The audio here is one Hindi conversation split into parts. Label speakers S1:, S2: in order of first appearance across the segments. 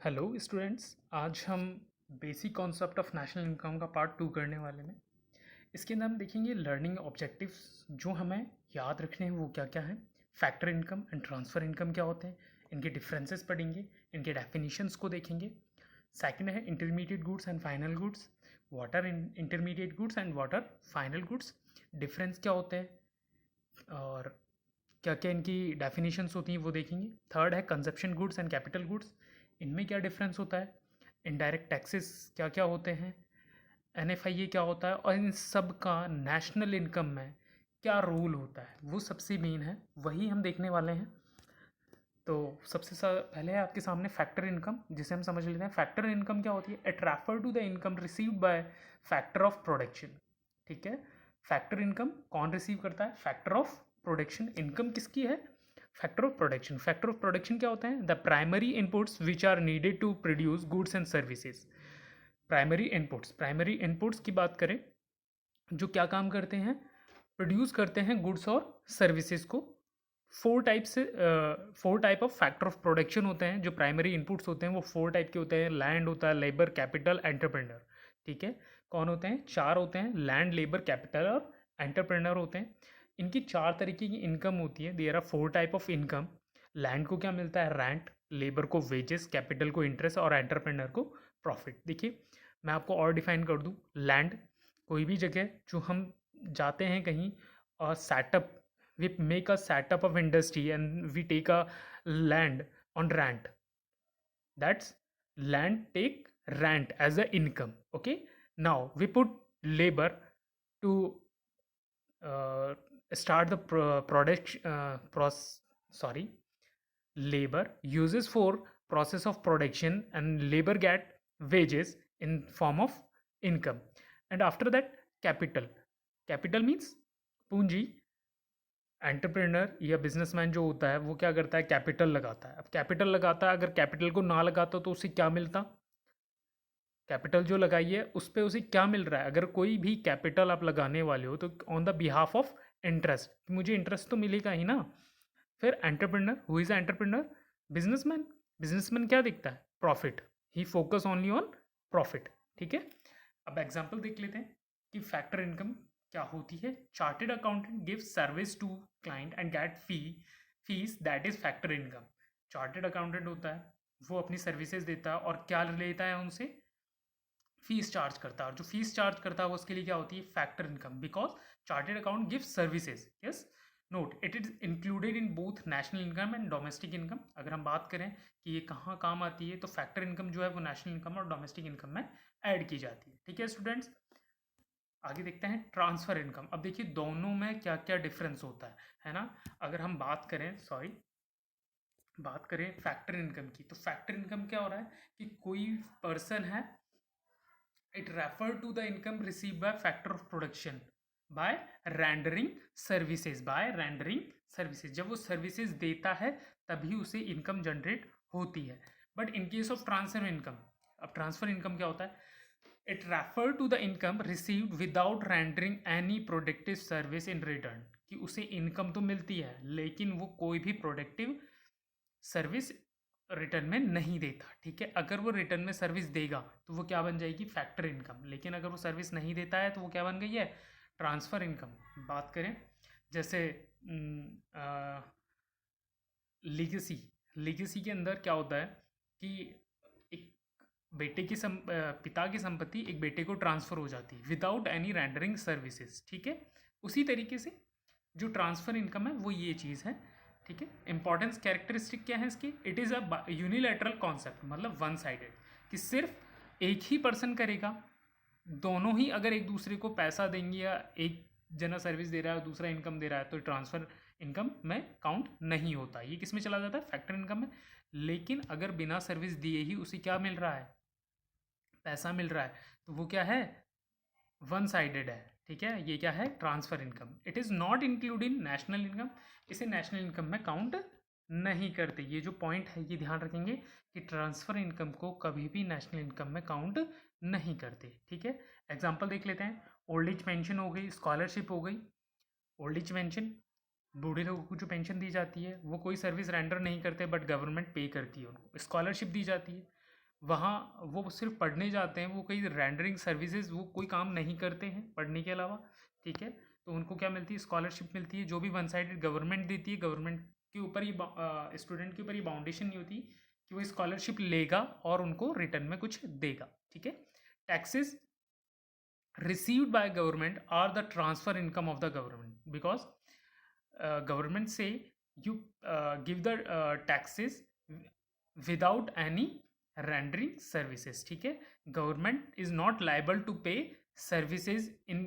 S1: हेलो स्टूडेंट्स, आज हम basic concept of national income का पार्ट 2 करने वाले हैं। इसके अंदर हम देखेंगे लर्निंग ऑब्जेक्टिव्स जो हमें याद रखने हैं वो क्या क्या हैं। Factor income and transfer income क्या होते हैं, इनके डिफरेंसेस पढ़ेंगे, इनके डेफिनेशंस को देखेंगे। सेकंड है intermediate goods and final goods, what are intermediate goods and what are final goods, difference क्या होते हैं और क्या क्या इनकी डेफिनेशंस होती हैं वो देखेंगे। थर्ड है consumption goods and capital goods, इनमें क्या डिफरेंस होता है। इनडायरेक्ट टैक्सेस क्या क्या होते हैं, एनएफआईए क्या होता है और इन सब का नेशनल इनकम में क्या रोल होता है, वो सबसे मेन है, वही हम देखने वाले हैं। तो सबसे पहले है आपके सामने फैक्टर इनकम, जिसे हम समझ लेते हैं। फैक्टर इनकम क्या होती है, it refer to the income received by factor of production. ठीक है, फैक्टर इनकम कौन रिसीव करता है, फैक्टर ऑफ प्रोडक्शन। इनकम किसकी है, factor of production. Factor of production क्या होता है, the primary inputs which are needed to produce goods and services. Primary inputs की बात करें, जो क्या काम करते हैं, प्रोड्यूस करते हैं गुड्स और सर्विसेज को। Four type of factor of production होते हैं, जो प्राइमरी इनपुट्स होते हैं वो फोर टाइप के होते हैं। लैंड होता है, लेबर, कैपिटल, एंटरप्रेन्योर। ठीक है, कौन होते हैं, चार होते हैं, लैंड, लेबर, कैपिटल और एंटरप्रेन्योर होते हैं। इनकी चार तरीके की इनकम होती है। There are four type of income. Land को क्या मिलता है, रेंट, लेबर को वेजेस, कैपिटल को इंटरेस्ट और एंटरप्रेन्योर को प्रॉफिट। देखिए, मैं आपको और डिफाइन कर दूँ। लैंड, कोई भी जगह जो हम जाते हैं कहीं और setup, we make a setup of industry and we take a land on rent, that's land take rent as a income. Okay, now we put labor to uh, start the product sorry, labor uses for process of production and labor get wages in form of income. And after that, capital means पूंजी। एंटरप्रेनर या बिजनेसमैन जो होता है वो क्या करता है, कैपिटल लगाता है। अब कैपिटल लगाता है, अगर कैपिटल को ना लगाता तो उसे क्या मिलता, कैपिटल जो लगाई है उस पर उसे क्या मिल रहा है। अगर कोई भी कैपिटल आप लगाने वाले हो तो on the behalf of interest, मुझे इंटरेस्ट तो मिलेगा ही ना। फिर entrepreneur, who is entrepreneur, businessman. Businessman क्या देखता है, profit, he focus only on profit. ठीक है, अब एग्जाम्पल देख लेते हैं कि फैक्टर इनकम क्या होती है। Chartered accountant give service to client and get fees, that is factor income. Chartered accountant होता है, वो अपनी सर्विसेज देता है और क्या लेता है उनसे, फीस चार्ज करता है। और जो फीस चार्ज करता है वो उसके लिए क्या होती है, factor income, because chartered account give services. Yes, note it is included in both national income and domestic income. अगर हम बात करें कि ये कहाँ काम आती है, तो फैक्टर इनकम जो है वो नेशनल इनकम और डोमेस्टिक इनकम में ऐड की जाती है। ठीक है स्टूडेंट्स, आगे देखते हैं ट्रांसफर इनकम। अब देखिए दोनों में क्या क्या डिफरेंस होता है ना। अगर हम बात करें फैक्टर इनकम की, तो फैक्टर इनकम क्या हो रहा है कि कोई पर्सन है, it refer to the income receive by factor of production by rendering services. जब वो सर्विसेज देता है तभी उसे इनकम जनरेट होती है। But in case of transfer income, अब ट्रांसफर इनकम क्या होता है, it refer to the income received without rendering any productive service in return. कि उसे इनकम तो मिलती है लेकिन वो कोई भी प्रोडक्टिव सर्विस रिटर्न में नहीं देता। ठीक है, अगर वो रिटर्न में सर्विस देगा तो वो क्या बन जाएगी, फैक्टर इनकम। लेकिन अगर वो सर्विस नहीं देता है तो वो क्या बन गई है, ट्रांसफ़र इनकम। बात करें जैसे लीगेसी, लीगेसी के अंदर क्या होता है कि एक बेटे की पिता की संपत्ति एक बेटे को ट्रांसफ़र हो जाती है विदाउट एनी रेंडरिंग सर्विसेज। ठीक है, उसी तरीके से जो ट्रांसफ़र इनकम है वो ये चीज़ है। ठीक है, इंपॉर्टेंस कैरेक्टरिस्टिक क्या है इसकी, it is a unilateral concept, मतलब वन साइडेड, कि सिर्फ एक ही पर्सन करेगा। दोनों ही अगर एक दूसरे को पैसा देंगे या एक जना सर्विस दे रहा है दूसरा इनकम दे रहा है, तो ट्रांसफ़र इनकम में काउंट नहीं होता। ये किस में चला जाता है, फैक्टर इनकम में। लेकिन अगर बिना सर्विस दिए ही उसे क्या मिल रहा है, पैसा मिल रहा है, तो वो क्या है, वन साइडेड है। ठीक है, ये क्या है, transfer income. It is not include in national income, इसे नेशनल इनकम में काउंट नहीं करते। ये जो पॉइंट है ये ध्यान रखेंगे कि ट्रांसफर इनकम को कभी भी नेशनल इनकम में काउंट नहीं करते। ठीक है, एग्जांपल देख लेते हैं। ओल्ड एज पेंशन हो गई, स्कॉलरशिप हो गई। ओल्ड एज पेंशन, बूढ़े लोगों को जो पेंशन दी जाती है वो कोई सर्विस रेंडर नहीं करते बट गवर्नमेंट पे करती है उनको। स्कॉलरशिप दी जाती है, वहाँ वो सिर्फ पढ़ने जाते हैं, वो कोई रेंडरिंग सर्विसेज वो कोई काम नहीं करते हैं पढ़ने के अलावा, ठीक है। तो उनको क्या मिलती है, स्कॉलरशिप मिलती है, जो भी वन साइडेड गवर्नमेंट देती है, गवर्नमेंट के ऊपर ही स्टूडेंट के ऊपर ही बाउंडेशन नहीं होती कि वो स्कॉलरशिप लेगा और उनको रिटर्न में कुछ देगा, ठीक है। Taxes received by government are the transfer income of the government, because government say you give the taxes without any rendering services, ठीक है। government is not liable to pay services in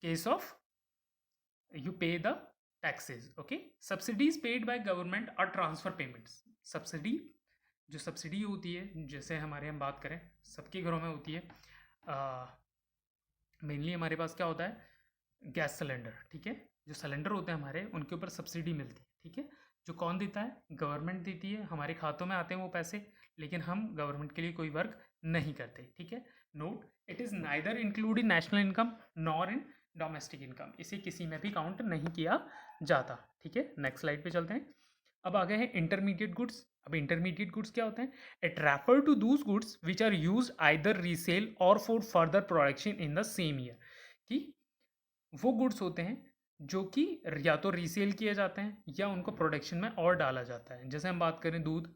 S1: case of you pay the taxes, okay। subsidies paid by government are transfer payments। Subsidy, जो सब्सिडी होती है, जैसे हमारे हम बात करें सबके घरों में होती है, मेनली हमारे पास क्या होता है, गैस सिलेंडर, ठीक है। जो सिलेंडर होते हैं हमारे, उनके ऊपर सब्सिडी मिलती है, ठीक है। जो कौन देता है, गवर्नमेंट देती है, हमारे खातों में आते हैं वो पैसे, लेकिन हम गवर्नमेंट के लिए कोई वर्क नहीं करते, ठीक है। Note, it is neither include in national income nor in domestic income, इसे किसी में भी काउंट नहीं किया जाता, ठीक है। नेक्स्ट स्लाइड पे चलते हैं। अब आ गए हैं इंटरमीडिएट गुड्स। अब इंटरमीडिएट गुड्स क्या होते हैं, it refer to those goods which are used either resale और for further production in the same year, कि वो गुड्स होते हैं जो कि या तो रीसेल किए जाते हैं या उनको प्रोडक्शन में और डाला जाता है। जैसे हम बात करें दूध,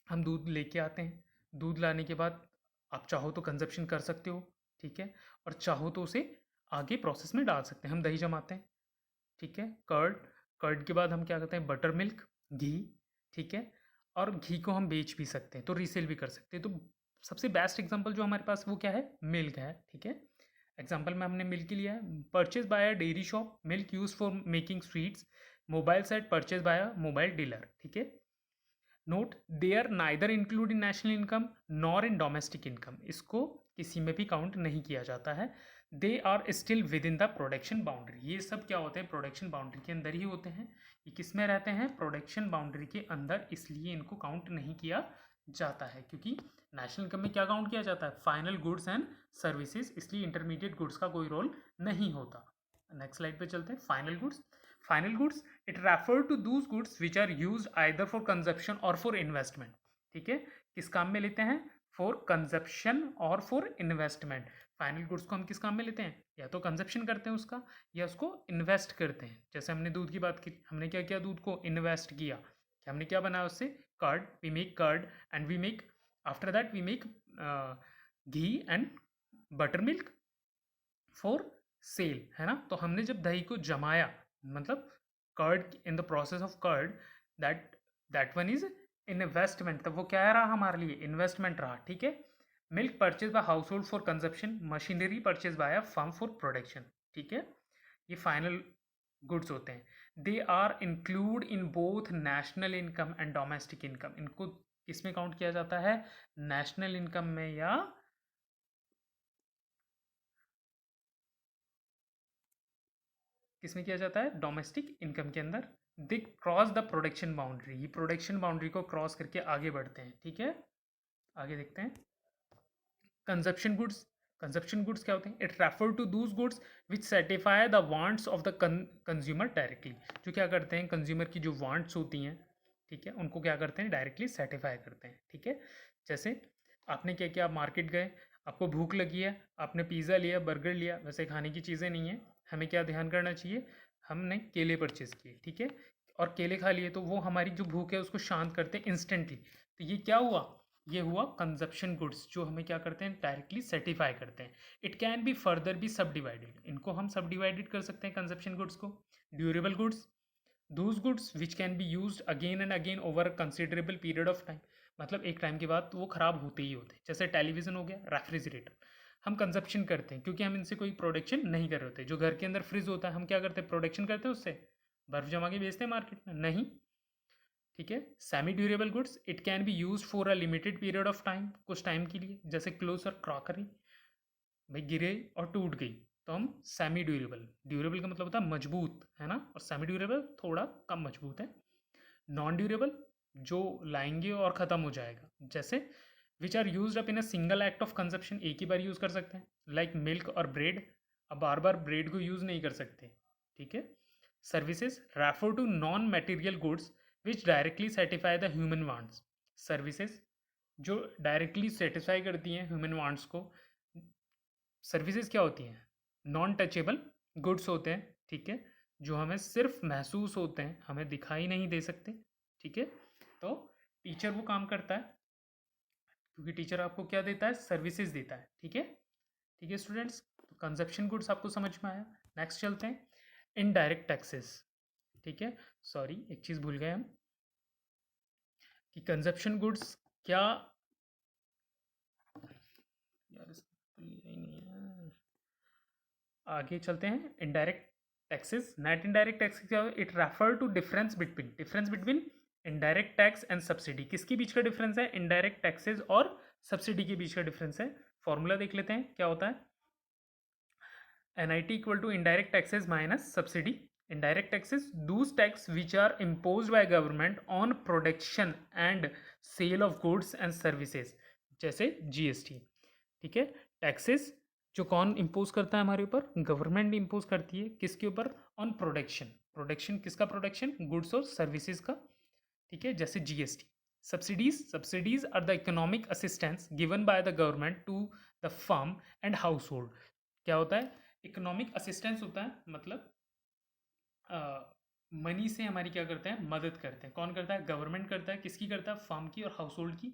S1: हम दूध लेके आते हैं, दूध लाने के बाद आप चाहो तो कंजप्शन कर सकते हो, ठीक है, और चाहो तो उसे आगे प्रोसेस में डाल सकते हैं। हम दही जमाते हैं, ठीक है। कर्ड, कर्ड के बाद हम क्या करते हैं, बटर मिल्क, घी, ठीक है। और घी को हम बेच भी सकते हैं, तो रीसेल भी कर सकते हैं। तो सबसे बेस्ट एग्जांपल जो हमारे पास वो क्या है, मिल्क है, ठीक है। एग्जांपल में हमने मिल्क लिया है, purchase by a dairy shop, milk use for making sweets, mobile set purchase by a mobile dealer, ठीक है। Note, they are neither include in national income nor in domestic income, इसको किसी में भी काउंट नहीं किया जाता है। They are still within the production boundary, ये सब क्या होते हैं, प्रोडक्शन बाउंड्री के अंदर ही होते हैं। ये किस में रहते हैं, प्रोडक्शन बाउंड्री के अंदर, इसलिए इनको काउंट नहीं किया जाता है, क्योंकि नेशनल इनकम में क्या काउंट किया जाता है, फाइनल गुड्स एंड सर्विसेज, इसलिए इंटरमीडिएट गुड्स का कोई रोल नहीं होता। नेक्स्ट स्लाइड पे चलते हैं। Final goods, final goods it refer to those goods which are used either for consumption और फॉर इन्वेस्टमेंट, ठीक है। किस काम में लेते हैं, फॉर कंजप्शन और फॉर इन्वेस्टमेंट। फाइनल गुड्स को हम किस काम में लेते हैं, या तो कंजप्शन करते हैं उसका, या उसको इन्वेस्ट करते हैं। जैसे हमने दूध की बात की, हमने क्या किया, दूध को इन्वेस्ट किया, कि हमने क्या बनाया उससे, curd, we make curd and we make, after that we make ghee and buttermilk for sale, है ना। तो हमने जब दही को जमाया, मतलब curd, in the process of curd, that that one is investment, तब वो क्या रहा हमारे लिए, इन्वेस्टमेंट रहा, ठीक है। Milk purchase by household for consumption, machinery purchase by a firm for production, ठीक है। ये फाइनल गुड्स होते हैं। They are include in both national income and domestic income, इनको किस में काउंट किया जाता है, नेशनल इनकम में या किसमें किया जाता है, डोमेस्टिक इनकम के अंदर। They cross the production boundary, ये प्रोडक्शन बाउंड्री को क्रॉस करके आगे बढ़ते हैं, ठीक है। आगे देखते हैं। कंजप्शन गुड्स, कंजप्शन गुड्स क्या होते हैं, it refer to those goods which satisfy the wants of the consumer directly, जो क्या करते हैं, कंज्यूमर की जो वांट्स होती हैं, ठीक है, उनको क्या करते हैं, डायरेक्टली सेटिफाई करते हैं, ठीक है। जैसे आपने क्या किया, आप मार्केट गए, आपको भूख लगी है, आपने पिज़्ज़ा लिया, बर्गर लिया, वैसे खाने की चीज़ें नहीं है, हमें क्या ध्यान करना चाहिए, हमने केले परचेज़ किए, ठीक है, और केले खा लिए, तो वो हमारी जो भूख है उसको शांत करते हैं इंस्टेंटली। तो ये क्या हुआ, ये हुआ कंजप्शन गुड्स, जो हमें क्या करते हैं, डायरेक्टली सर्टिफाई करते हैं। It can be further be subdivided, इनको हम सब डिवाइडेड कर सकते हैं कंजप्शन गुड्स को। Durable goods, those goods which can be use again and again over a considerable period of time, मतलब एक टाइम के बाद वो खराब होते ही होते हैं। जैसे टेलीविजन हो गया, रेफ्रिजरेटर, हम कंजप्शन करते हैं क्योंकि हम इनसे कोई प्रोडक्शन नहीं कर रहे होते। जो घर के अंदर फ्रिज होता है, हम क्या करते हैं, प्रोडक्शन करते हैं उससे, बर्फ जमा के बेचते हैं मार्केट में, नहीं, ठीक है। Semi durable goods, it can be use for a limited period of time, कुछ टाइम के लिए, जैसे क्लोथ और क्रॉकरी, भाई गिरे और टूट गई तो हम सेमी ड्यूरेबल, ड्यूरेबल का मतलब होता है मजबूत, है ना, और सेमी ड्यूरेबल थोड़ा कम मजबूत है। नॉन ड्यूरेबल, जो लाएंगे और ख़त्म हो जाएगा, जैसे which are use up in a single act of consumption, एक ही बार यूज़ कर सकते हैं, लाइक मिल्क और ब्रेड, अब बार बार ब्रेड को यूज़ नहीं कर सकते, ठीक है। Services refer to non material goods which directly satisfy the human wants, services जो डायरेक्टली सेटिस्फाई करती हैं ह्यूमन वांट्स को। सर्विसेज क्या होती हैं? नॉन टचेबल गुड्स होते हैं, ठीक है, जो हमें सिर्फ महसूस होते हैं, हमें दिखाई नहीं दे सकते, ठीक है। तो टीचर वो काम करता है, क्योंकि टीचर आपको क्या देता है? सर्विसेज देता है, ठीक है। ठीक है स्टूडेंट्स, तो कंजप्शन गुड्स आपको समझ में आया। नेक्स्ट चलते हैं, इनडायरेक्ट टैक्सेस, ठीक है। सॉरी, एक चीज़ भूल गए हम कि कंजप्शन गुड्स क्या, यार इसका तो लिया ही नहीं है। आगे चलते हैं, indirect taxes. Net indirect taxes क्या है? It refer to difference between indirect tax and subsidy. किसके बीच का डिफरेंस है? इनडायरेक्ट टैक्सेस और सब्सिडी के बीच का डिफरेंस है। फॉर्मूला देख लेते हैं क्या होता है। NIT equal to indirect taxes minus subsidy. Indirect taxes, those tax which are imposed by government on production and sale of goods and services, जैसे GST, ठीक है। टैक्सेस जो कौन इम्पोज करता है हमारे ऊपर? गवर्नमेंट इम्पोज करती है। किसके ऊपर? On production. प्रोडक्शन किसका? प्रोडक्शन, गुड्स और सर्विसेज का, ठीक है, जैसे GST। Subsidies are the economic assistance given by the government to the firm and household. क्या होता है? इकोनॉमिक असिस्टेंस होता है, मतलब मनी से हमारी क्या करते हैं? मदद करते हैं। कौन करता है? गवर्नमेंट करता है। किसकी करता है? फर्म की और हाउस होल्ड की,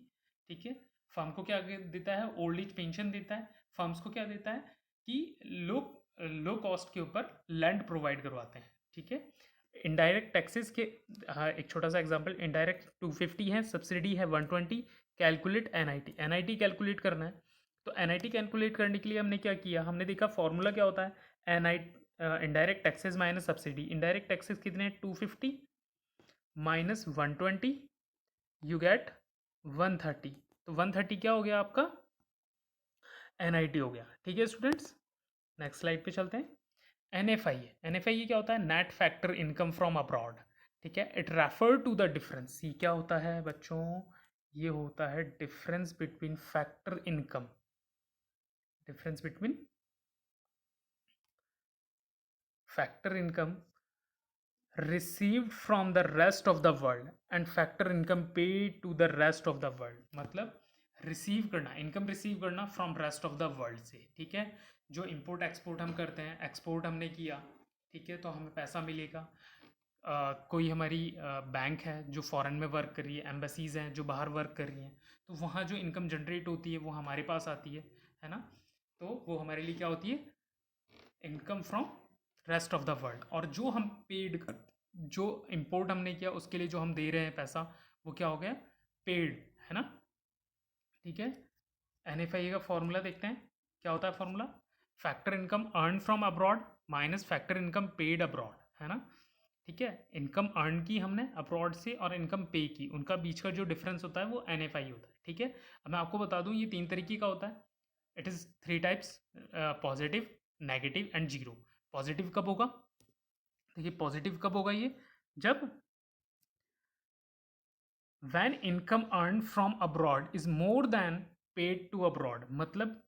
S1: ठीक है। फर्म को क्या देता है? ओल्ड एज पेंशन देता है। फर्म्स को क्या देता है? कि लो कॉस्ट के ऊपर लैंड प्रोवाइड करवाते हैं, ठीक है। इनडायरेक्ट टैक्सेस के, हाँ, एक छोटा सा एग्जांपल, इनडायरेक्ट 250 है, सब्सिडी है 120। कैलकुलेट NIT कैलकुलेट करना है। तो NIT कैलकुलेट करने के लिए हमने क्या किया? हमने देखा फॉर्मूला क्या होता है। Indirect taxes minus subsidy. Indirect taxes कितने? 250 माइनस 120, यू गेट 130। तो 130 क्या हो गया आपका? NIT हो गया, ठीक है स्टूडेंट्स। नेक्स्ट स्लाइड पे चलते हैं। NFI क्या होता है? Net factor income from abroad, ठीक है। It refer to the difference. ये क्या होता है बच्चों? ये होता है difference between factor income, difference between factor income received from the rest of the world and factor income paid to the rest of the world। मतलब रिसीव करना, इनकम रिसीव करना from rest of the world से, ठीक है। जो इंपोर्ट एक्सपोर्ट हम करते हैं, एक्सपोर्ट हमने किया, ठीक है, तो हमें पैसा मिलेगा। कोई हमारी बैंक है जो फॉरेन में वर्क कर रही है, एम्बेसीज हैं जो बाहर वर्क कर रही हैं, तो वहाँ जो इनकम जनरेट होती है वो हमारे पास आती है ना। तो वो हमारे लिए क्या होती है? Income from rest of the world. और जो हम पेड कर, जो इंपोर्ट हमने किया उसके लिए जो हम दे रहे हैं पैसा, वो क्या हो गया? पेड, है ना, ठीक है। NFI का फॉर्मूला देखते हैं क्या होता है। Formula, factor income earn from abroad minus factor income paid abroad, है ना, ठीक है। इनकम अर्न की हमने अब्रॉड से और इनकम पे की, उनका बीच का जो डिफरेंस होता है वो NFI होता है, ठीक है। अब मैं आपको बता दूं ये 3 तरीके का होता है। It is 3 types, positive, negative and zero. Positive कब होगा? देखिए पॉजिटिव कब होगा ये? जब when income earn from abroad is more than paid to abroad. मतलब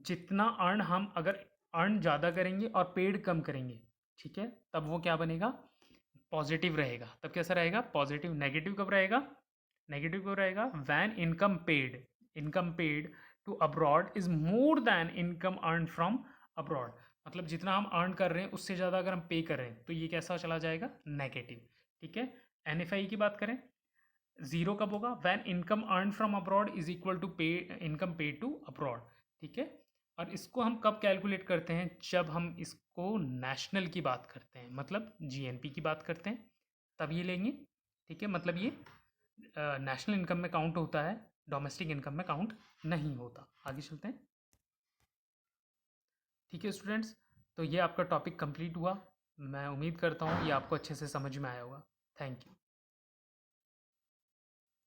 S1: जितना अर्न हम अगर अर्न ज़्यादा करेंगे और पेड कम करेंगे, ठीक है, तब वो क्या बनेगा? पॉजिटिव रहेगा। तब कैसा रहेगा? पॉजिटिव। नेगेटिव कब रहेगा? नेगेटिव कब रहेगा? When income paid to abroad is more than income earn from abroad. मतलब जितना हम अर्न कर रहे हैं उससे ज़्यादा अगर हम पे कर रहे हैं तो ये कैसा चला जाएगा? नेगेटिव, ठीक है। NFI की बात करें, जीरो कब होगा? When income earn from abroad is equal to pay income paid to abroad, ठीक है। और इसको हम कब कैलकुलेट करते हैं? जब हम इसको नेशनल की बात करते हैं, मतलब GNP की बात करते हैं, तब ये लेंगे, ठीक है। मतलब ये नेशनल इनकम में काउंट होता है, डोमेस्टिक इनकम में काउंट नहीं होता। आगे चलते हैं, ठीक है स्टूडेंट्स। तो ये आपका टॉपिक कंप्लीट हुआ। मैं उम्मीद करता हूँ ये आपको अच्छे से समझ में आया होगा। Thank you.